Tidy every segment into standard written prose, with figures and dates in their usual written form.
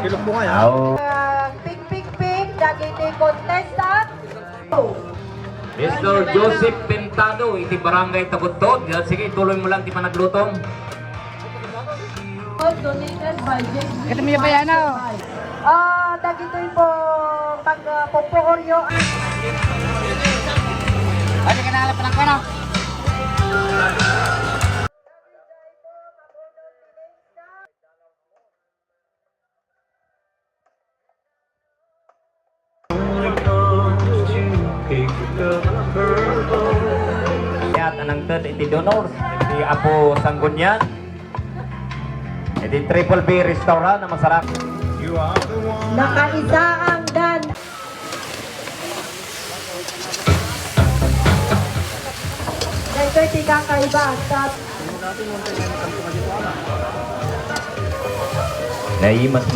Kilok mo kaya? Pig, dagiti contestant. Mr. Joseph Pintado, iti barangay Tagutod. Sige, tuloy mo lang, di pa naglutong. Donated by JB. Ito may bayana. Dagitoy po pagpupuoryo. Ano ka nakalap ng kano? At anang third, iti donors, iti Apo Sanggunian. Iti Triple B Restaurant na masarap. Nakaisa ang dan. Dahil tika kaiba sa Naimas.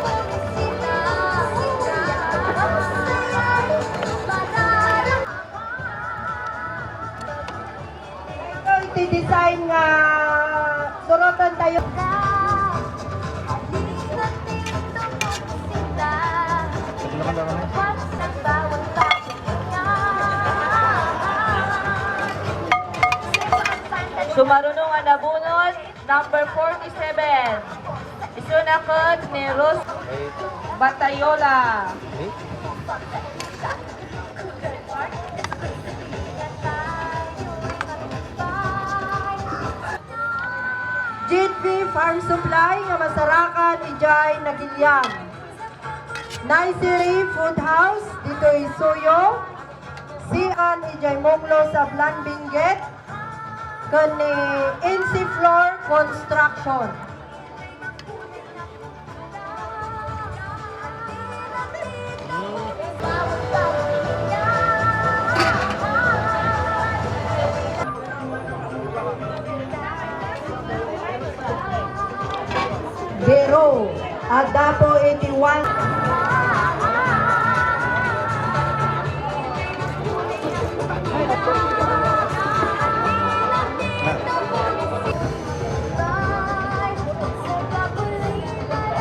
ito design nga surotan tayo. Sumarunong ang nabunot, number 47. Isunakot ni Ros Batayola. JB Farm Supply nga masarakan ijay nagilyam. Naisiri Food House dito Isuyo. Sian ijay Monglo sa Blanbinget. Kani NC Floor Construction. Bero, Adapo 81.